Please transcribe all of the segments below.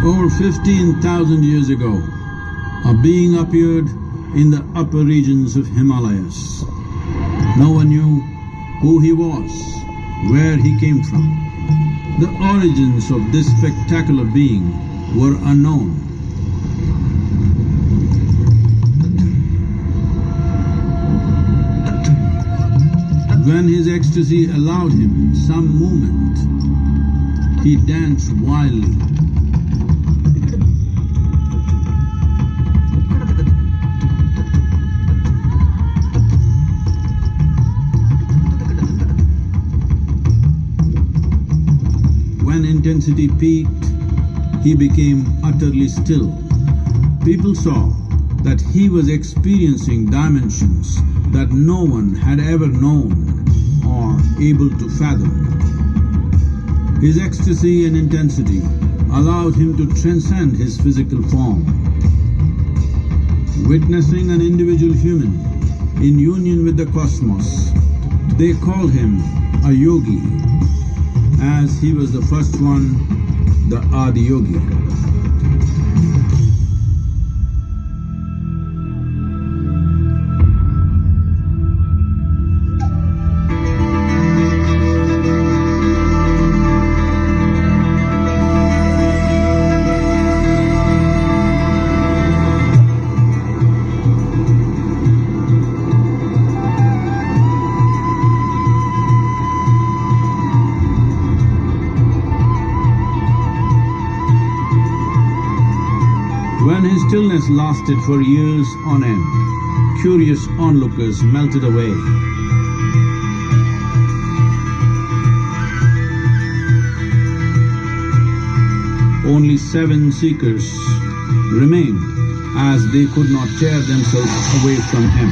Over 15,000 years ago, a being appeared in the upper regions of Himalayas. No one knew who he was, where he came from. The origins of this spectacular being were unknown. When his ecstasy allowed him some movement, he danced wildly. When intensity peaked, he became utterly still. People saw that he was experiencing dimensions that no one had ever known or able to fathom. His ecstasy and intensity allowed him to transcend his physical form. Witnessing an individual human in union with the cosmos, they called him a yogi, as he was the first one, the Adiyogi. When his stillness lasted for years on end, curious onlookers melted away. Only 7 seekers remained, as they could not tear themselves away from him.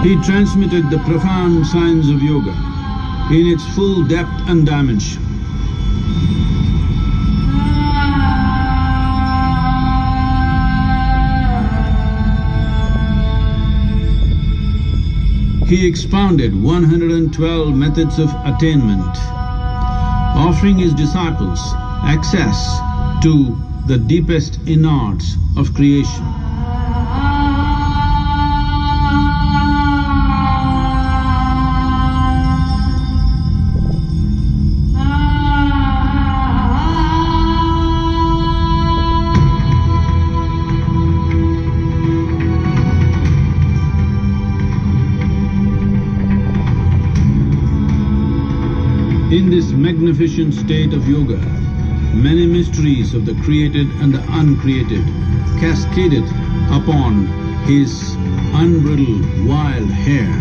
He transmitted the profound science of yoga in its full depth and dimension. He expounded 112 methods of attainment, offering his disciples access to the deepest innards of creation. magnificent state of yoga, many mysteries of the created and the uncreated cascaded upon his unbridled wild hair.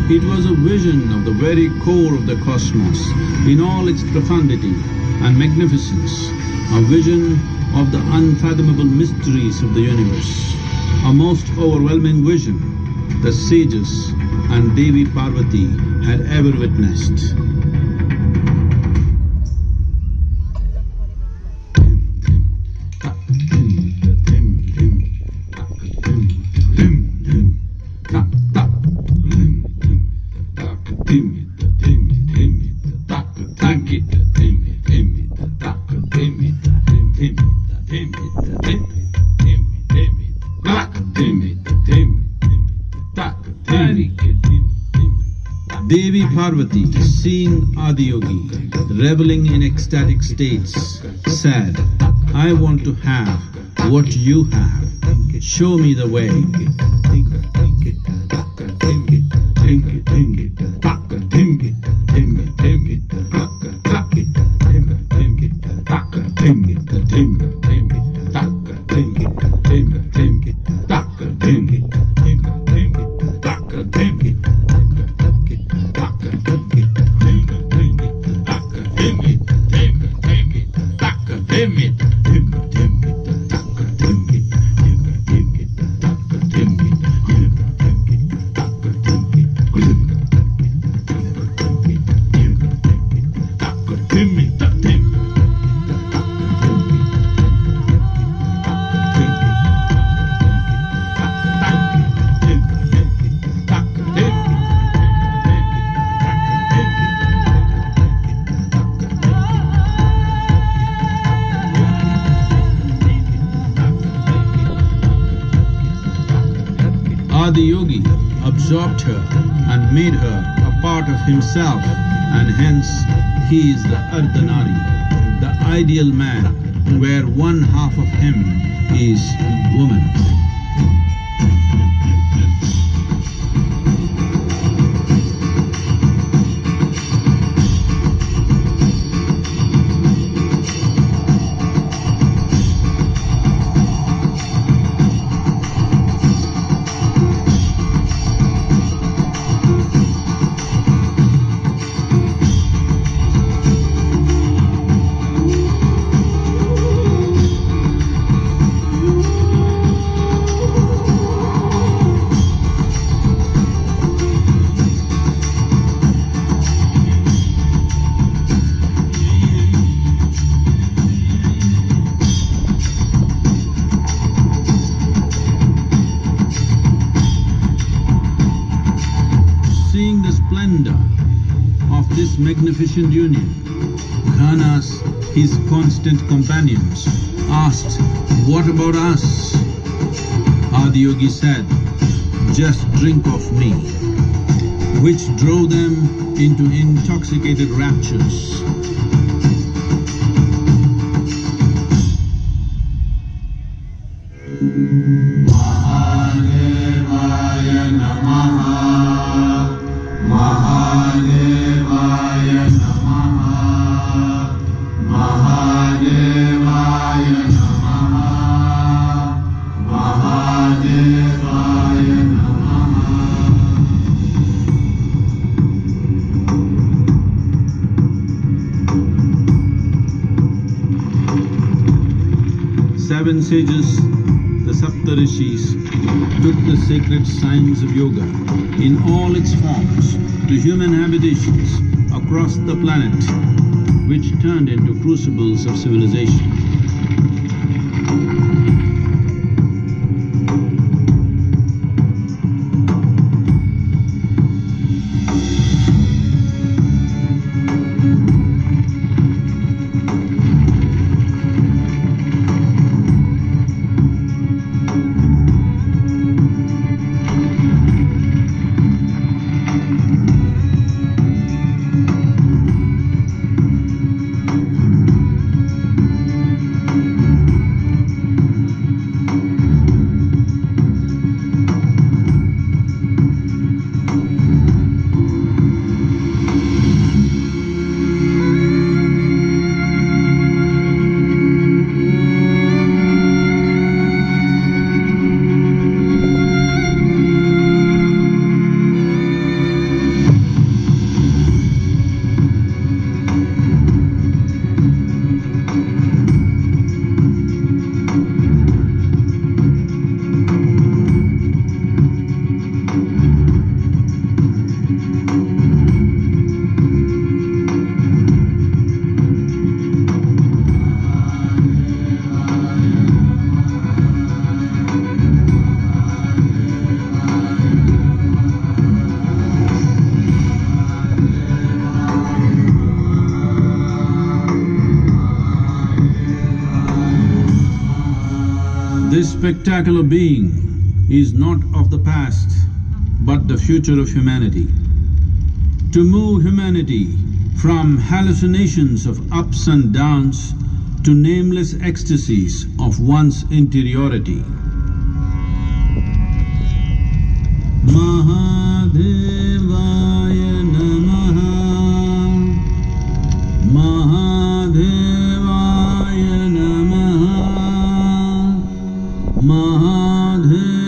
It was a vision of the very core of the cosmos in all its profundity and magnificence, a vision of the unfathomable mysteries of the universe, a most overwhelming vision the sages and Devi Parvati had ever witnessed. Devi Parvati, seeing Adiyogi reveling in ecstatic states, said, "I want to have what you have. Show me the way." Adiyogi absorbed her and made her a part of himself, and hence he is the Ardhanari, the ideal man, where one half of him is woman. Seeing the splendor of this magnificent union, Ghanas, his constant companions, asked, "What about us?" Adiyogi said, "Just drink of me," which drove them into intoxicated raptures. Mahadevaya Namaha, Mahadevaya Namaha, Mahadevaya Namaha, Mahadevaya Namaha. 7 sages, the Saptarishis, took the sacred science of yoga in all its forms to human habitations across the planet, which turned into crucibles of civilization. This spectacular being is not of the past, but the future of humanity. To move humanity from hallucinations of ups and downs to nameless ecstasies of one's interiority. Mahadevaya Namaha, Mahadevaya Namaha, Mahadevaya